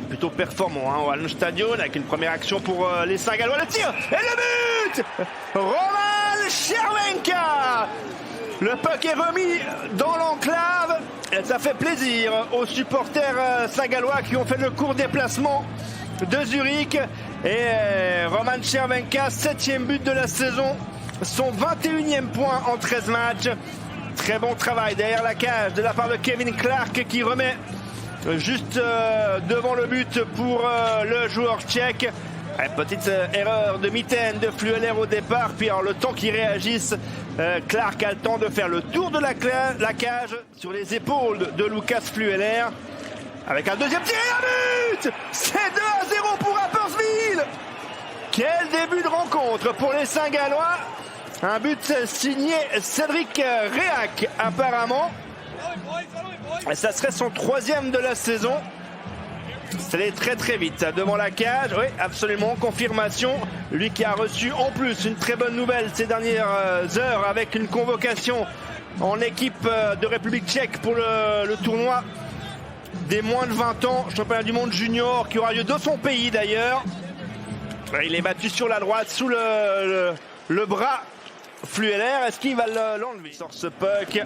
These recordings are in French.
plutôt performant hein, au Hallenstadion avec une première action pour les Saint-Gallois. Le tir et le but, Roman Cervenka. Le puck est remis dans l'enclave et ça fait plaisir aux supporters saint-gallois qui ont fait le court déplacement de Zurich. Et Roman Cervenka, 7e but de la saison, son 21e point en 13 matchs. Très bon travail derrière la cage de la part de Kevin Clark qui remet juste devant le but pour le joueur tchèque. Petite erreur de mitaine de Flueller au départ, puis alors le temps qu'il réagisse, Clark a le temps de faire le tour de la cage sur les épaules de Lucas Flueller avec un deuxième tir et un but. C'est 2-0 pour Rapperswil. Quel début de rencontre pour les Saint-Gallois. Un but signé Cédric Réac apparemment. Et ça serait son 3e de la saison. Ça allait très très vite devant la cage. Oui, absolument, confirmation. Lui qui a reçu en plus une très bonne nouvelle ces dernières heures avec une convocation en équipe de République tchèque pour le tournoi des moins de 20 ans, championnat du monde junior qui aura lieu dans son pays d'ailleurs. Il est battu sur la droite sous le bras. Flueller, est-ce qu'il va l'enlever? Il sort ce puck.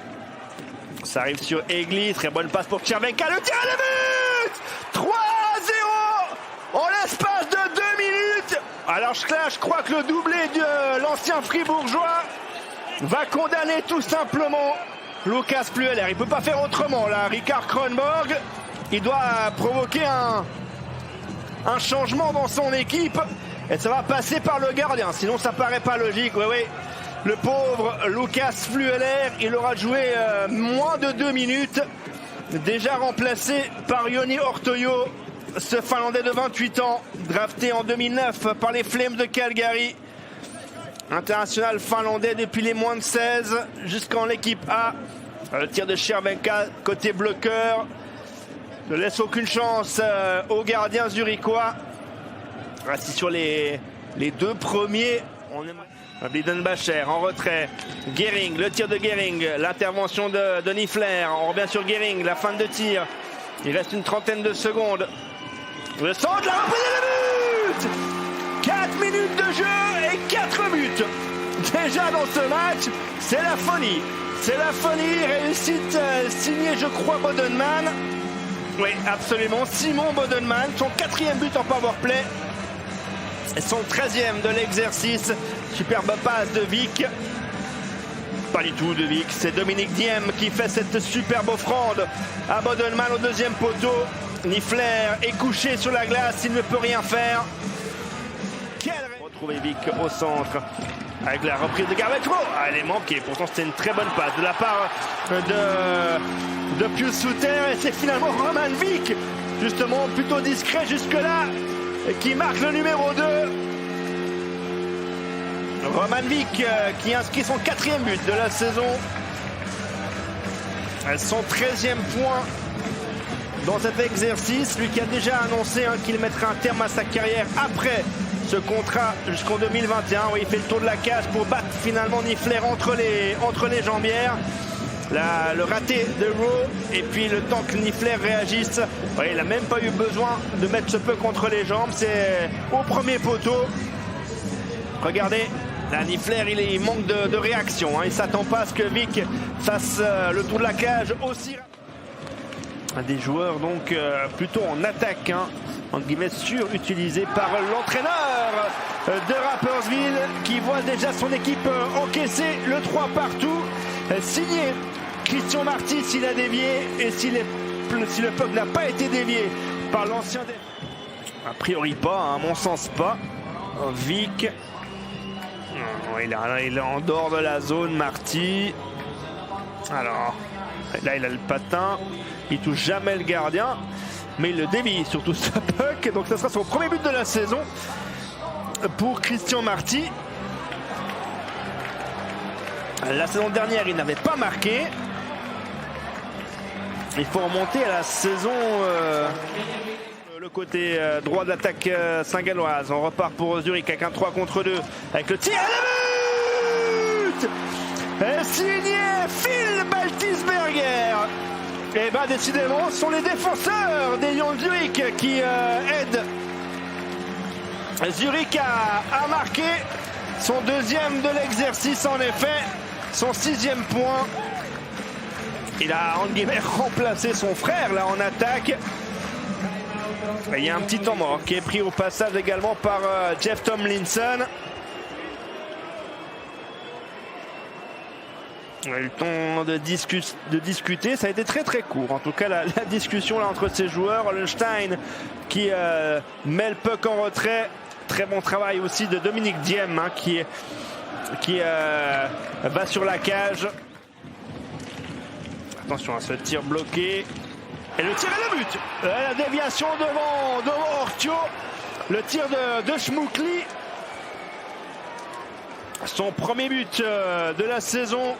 Ça arrive sur Egli, très bonne passe pour Cervenka, le tir et le but 3-0 en l'espace de 2 minutes. Alors là, je crois que le doublé de l'ancien fribourgeois va condamner tout simplement Lucas Flueller. Il ne peut pas faire autrement là, Rikard Kronborg. Il doit provoquer un changement dans son équipe et ça va passer par le gardien, sinon ça paraît pas logique. Oui, oui. Le pauvre Lucas Flueller, il aura joué moins de 2 minutes. Déjà remplacé par Joni Ortojo, ce Finlandais de 28 ans, drafté en 2009 par les Flames de Calgary. International finlandais depuis les moins de 16 jusqu'en équipe A. Le tir de Cervenka côté bloqueur ne laisse aucune chance aux gardiens zurichois. Ainsi sur les 2 premiers, on aimerait... Blidenbacher en retrait, Gehring, le tir de Gehring, l'intervention de Niffler, on revient sur Gehring, la fin de tir, il reste une trentaine de secondes, le centre, la reprise et le but. 4 minutes de jeu et 4 buts déjà dans ce match, c'est la folie, réussite signée je crois Bodenman, oui absolument, Simon Bodenman, son 4e but en powerplay. Son 13e de l'exercice. Superbe passe de Vic. Pas du tout de Vic. C'est Dominique Diem qui fait cette superbe offrande à Bodenman au 2e poteau. Niffler est couché sur la glace. Il ne peut rien faire. Retrouver Vic au centre. Avec la reprise de Garvetro. Elle est manquée. Pourtant c'était une très bonne passe de la part de Pius Suter. Et c'est finalement Roman Vic. Justement plutôt discret jusque-là. Qui marque le numéro 2. Roman Vic qui inscrit son 4e but de la saison. Son 13e point dans cet exercice. Lui qui a déjà annoncé qu'il mettrait un terme à sa carrière après ce contrat jusqu'en 2021. Oui, il fait le tour de la cage pour battre finalement Niffler entre les jambières. Le raté de Rowe et puis le temps que Niffler réagisse, il n'a même pas eu besoin de mettre ce puck contre les jambes, c'est au premier poteau. Regardez, là Niffler il manque de réaction, il ne s'attend pas à ce que Vic fasse le tour de la cage aussi. Des joueurs donc plutôt en attaque, entre guillemets surutilisés par l'entraîneur de Rapperswil qui voit déjà son équipe encaisser le 3 partout, signé Christian Marty s'il a dévié et si le puck n'a pas été dévié par l'ancien. A priori pas, à mon sens pas. Vic, il est en dehors de la zone, Marty. Alors là il a le patin, il touche jamais le gardien, mais il le dévie surtout ce puck. Donc ça sera son 1er but de la saison pour Christian Marty. La saison dernière, il n'avait pas marqué. Il faut remonter à la saison le côté droit de l'attaque saint-galloise. On repart pour Zurich avec un 3 contre 2 avec le tir et le but signé Phil Baltisberger. Et bien décidément, ce sont les défenseurs des Young Zurich qui aident Zurich à marquer son deuxième de l'exercice, en effet, son 6e point. Il a en guillemets remplacé son frère là en attaque. Et il y a un petit temps mort qui est pris au passage également par Jeff Tomlinson. On a eu le temps de discuter, ça a été très très court. En tout cas, la discussion là entre ces joueurs. Hollenstein qui met le puck en retrait. Très bon travail aussi de Dominique Diem hein, qui va sur la cage. Attention à ce tir bloqué. Et le tir et le but. La déviation devant Ortio. Le tir de Schmuckli. Son premier but de la saison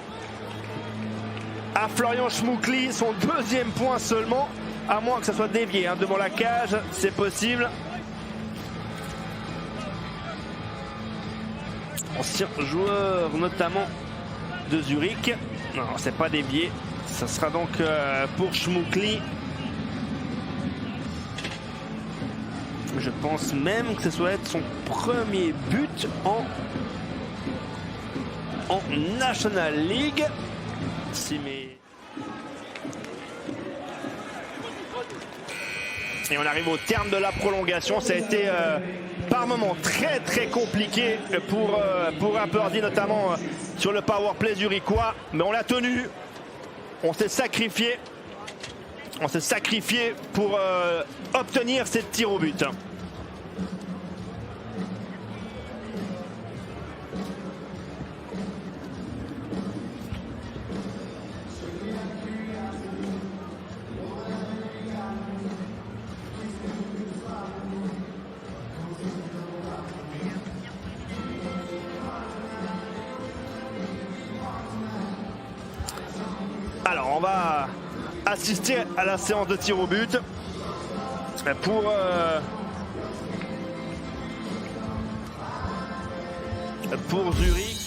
à Florian Schmuckli. Son 2e point seulement. À moins que ça soit dévié hein, devant la cage. C'est possible. Ancien joueur notamment de Zurich. Non, c'est pas dévié. Ça sera donc pour Schmuckli. Je pense même que ce soit être son premier but en National League. Et on arrive au terme de la prolongation. Ça a été par moments très très compliqué pour Rapperswil, notamment sur le power play zurichois. Mais on l'a tenu. On s'est sacrifié. On s'est sacrifié pour obtenir ces tirs au but. Alors on va assister à la séance de tir au but pour Zurich.